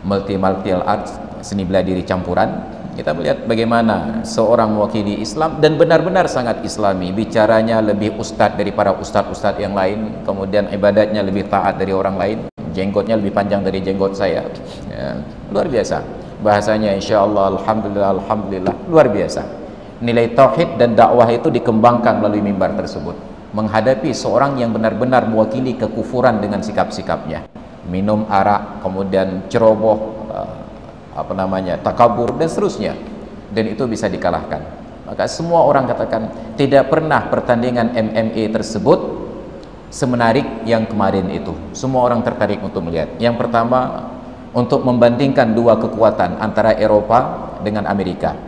multi-martial arts, seni bela diri campuran, kita melihat bagaimana seorang mewakili Islam dan benar-benar sangat islami, bicaranya lebih ustadz dari para ustadz-ustadz yang lain, kemudian ibadatnya lebih taat dari orang lain, jenggotnya lebih panjang dari jenggot saya, ya, luar biasa bahasanya, insya Allah, alhamdulillah, alhamdulillah, luar biasa. Nilai tauhid dan dakwah itu dikembangkan melalui mimbar tersebut, menghadapi seorang yang benar-benar mewakili kekufuran dengan sikap-sikapnya, minum arak, kemudian ceroboh, takabur dan seterusnya, dan itu bisa dikalahkan. Maka semua orang katakan tidak pernah pertandingan MMA tersebut semenarik yang kemarin itu. Semua orang tertarik untuk melihat. Yang pertama, untuk membandingkan dua kekuatan antara Eropa dengan Amerika.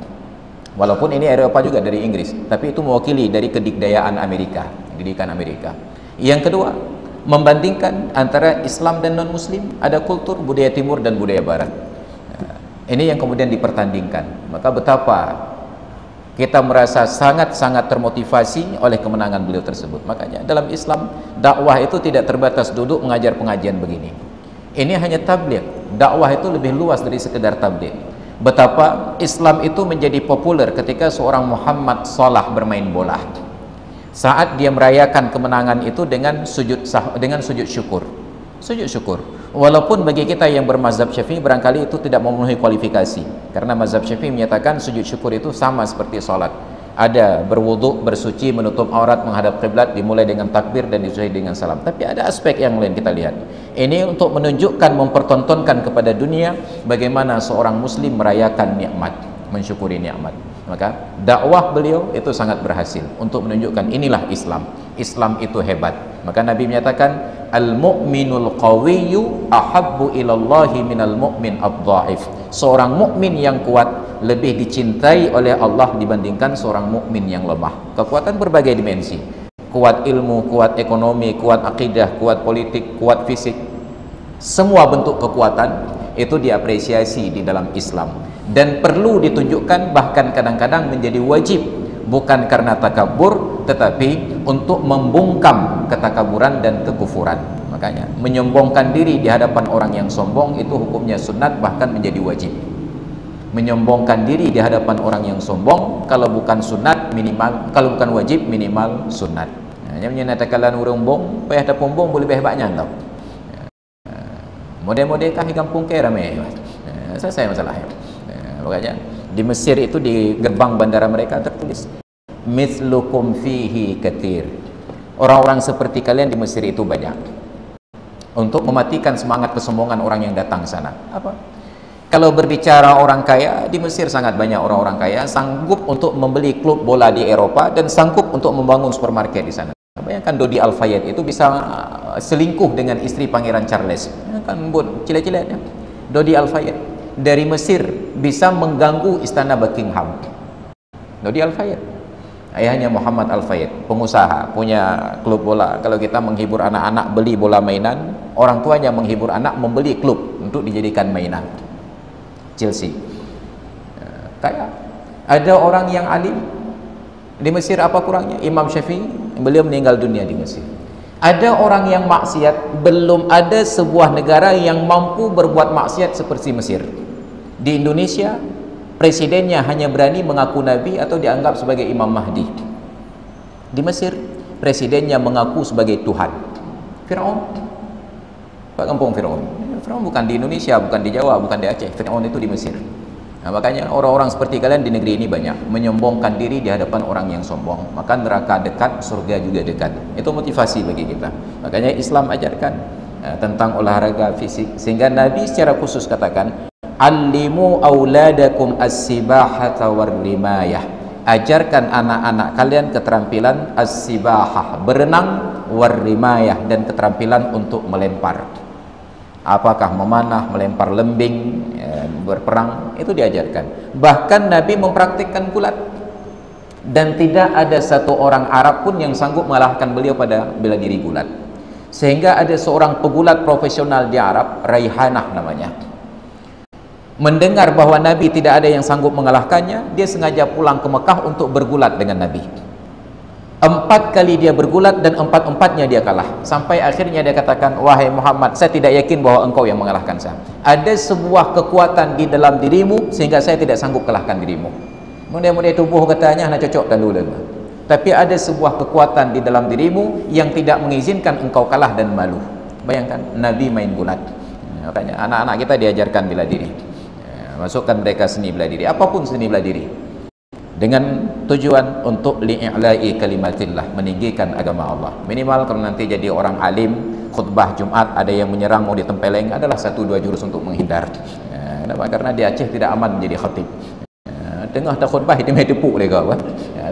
Walaupun ini Eropa juga dari Inggris, tapi itu mewakili dari kedikdayaan Amerika, didikan Amerika. Yang kedua, membandingkan antara Islam dan non-Muslim, ada kultur budaya timur dan budaya barat. Ini yang kemudian dipertandingkan. Maka betapa kita merasa sangat-sangat termotivasi oleh kemenangan beliau tersebut. Makanya dalam Islam, dakwah itu tidak terbatas duduk mengajar pengajian begini. Ini hanya tabligh. Dakwah itu lebih luas dari sekedar tabligh. Betapa Islam itu menjadi populer ketika seorang Muhammad Salah bermain bola. Saat dia merayakan kemenangan itu dengan sujud syukur. Sujud syukur. Walaupun bagi kita yang bermazhab Syafi'i barangkali itu tidak memenuhi kualifikasi, karena mazhab Syafi'i menyatakan sujud syukur itu sama seperti salat. Ada berwuduk, bersuci, menutup aurat, menghadap kiblat, dimulai dengan takbir dan disudahi dengan salam. Tapi ada aspek yang lain kita lihat. Ini untuk menunjukkan, mempertontonkan kepada dunia bagaimana seorang muslim merayakan nikmat, mensyukuri nikmat. Maka dakwah beliau itu sangat berhasil untuk menunjukkan inilah Islam. Islam itu hebat. Maka Nabi menyatakan al-mu'minul qawiyyu ahabbu ilallahi minal mu'min ad-dha'if. Seorang mukmin yang kuat lebih dicintai oleh Allah dibandingkan seorang mukmin yang lemah. Kekuatan berbagai dimensi. Kuat ilmu, kuat ekonomi, kuat akidah, kuat politik, kuat fisik. Semua bentuk kekuatan itu diapresiasi di dalam Islam dan perlu ditunjukkan, bahkan kadang-kadang menjadi wajib, bukan karena takabur tetapi untuk membungkam ketakaburan dan kekufuran. Makanya menyombongkan diri di hadapan orang yang sombong itu hukumnya sunat, bahkan menjadi wajib. Menyombongkan diri di hadapan orang yang sombong kalau bukan sunat minimal, kalau bukan wajib minimal sunat. Hanya menyatakan urung bong, payah ada pombong boleh banyak tau. Model-model kah di kampung ke ramai. Selesai masalahnya. Makanya di Mesir itu di gerbang bandara mereka tertulis mithlukum fihi katir. Orang-orang seperti kalian di Mesir itu banyak. Untuk mematikan semangat kesombongan orang yang datang sana. Apa? Kalau berbicara orang kaya, di Mesir sangat banyak orang-orang kaya sanggup untuk membeli klub bola di Eropa dan sanggup untuk membangun supermarket di sana. Bayangkan Dodi Al-Fayed itu bisa selingkuh dengan istri Pangeran Charles. Kan buat cilet-ciletnya. Dodi Al-Fayed dari Mesir bisa mengganggu istana Buckingham. Dodi Al-Fayed, ayahnya Muhammad Al-Fayed, pengusaha, punya klub bola. Kalau kita menghibur anak-anak beli bola mainan, orang tuanya menghibur anak membeli klub untuk dijadikan mainan. Chelsea. Kayak ada orang yang alim di Mesir, apa kurangnya? Imam Syafi'i, beliau meninggal dunia di Mesir. Ada orang yang maksiat, belum ada sebuah negara yang mampu berbuat maksiat seperti Mesir. Di Indonesia, presidennya hanya berani mengaku nabi atau dianggap sebagai Imam Mahdi. Di Mesir, presidennya mengaku sebagai Tuhan. Firaun, Pak Kampung Firaun, Fir'aun bukan di Indonesia, bukan di Jawa, bukan di Aceh. Fir'aun itu di Mesir. Nah, makanya orang-orang seperti kalian di negeri ini banyak menyombongkan diri di hadapan orang yang sombong, maka neraka dekat, surga juga dekat. Itu motivasi bagi kita. Makanya Islam ajarkan tentang olahraga fisik, sehingga Nabi secara khusus katakan, "Allimu auladakum as-sibahata war-rimayah." Ajarkan anak-anak kalian keterampilan as-sibahah, berenang, war-rimayah, dan keterampilan untuk melempar. Apakah memanah, melempar lembing, berperang, itu diajarkan. Bahkan Nabi mempraktikkan gulat, dan tidak ada satu orang Arab pun yang sanggup mengalahkan beliau pada bela diri gulat. Sehingga ada seorang pegulat profesional di Arab, Raihanah namanya, mendengar bahwa Nabi tidak ada yang sanggup mengalahkannya, dia sengaja pulang ke Mekah untuk bergulat dengan Nabi. 4 kali dia bergulat dan 4-empatnya dia kalah. Sampai akhirnya dia katakan, "Wahai Muhammad, saya tidak yakin bahwa engkau yang mengalahkan saya. Ada sebuah kekuatan di dalam dirimu sehingga saya tidak sanggup kalahkan dirimu. Mudah-mudahan tubuh katanya nak cocok dan dulu. Tapi ada sebuah kekuatan di dalam dirimu yang tidak mengizinkan engkau kalah dan malu." Bayangkan, Nabi main gulat. Makanya anak-anak kita diajarkan bela diri. Masukkan mereka seni bela diri, apapun seni bela diri, dengan tujuan untuk li'i'la'i kalimatillah, meninggikan agama Allah. Minimal kalau nanti jadi orang alim, khutbah Jumat ada yang menyerang mau ditempeleng, adalah 1-2 jurus untuk menghindar. Kenapa? Karena di Aceh tidak aman menjadi khatib. Tengah tak khutbah itu main tepuk mereka.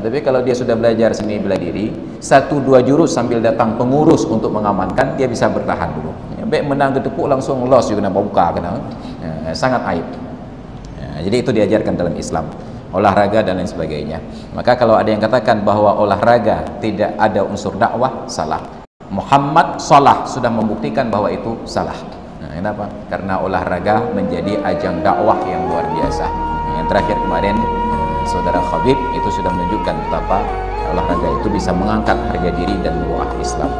Tapi kalau dia sudah belajar seni bela diri, 1-2 jurus sambil datang pengurus untuk mengamankan, dia bisa bertahan dulu. Baik menang ketepuk langsung loss juga nampak buka kena. Sangat aib. Jadi itu diajarkan dalam Islam, olahraga dan lain sebagainya. Maka kalau ada yang katakan bahwa olahraga tidak ada unsur dakwah, salah. Muhammad salah sudah membuktikan bahwa itu salah. Kenapa? Karena olahraga menjadi ajang dakwah yang luar biasa. Yang terakhir kemarin saudara Khabib itu sudah menunjukkan betapa olahraga itu bisa mengangkat harga diri dan ruah Islam.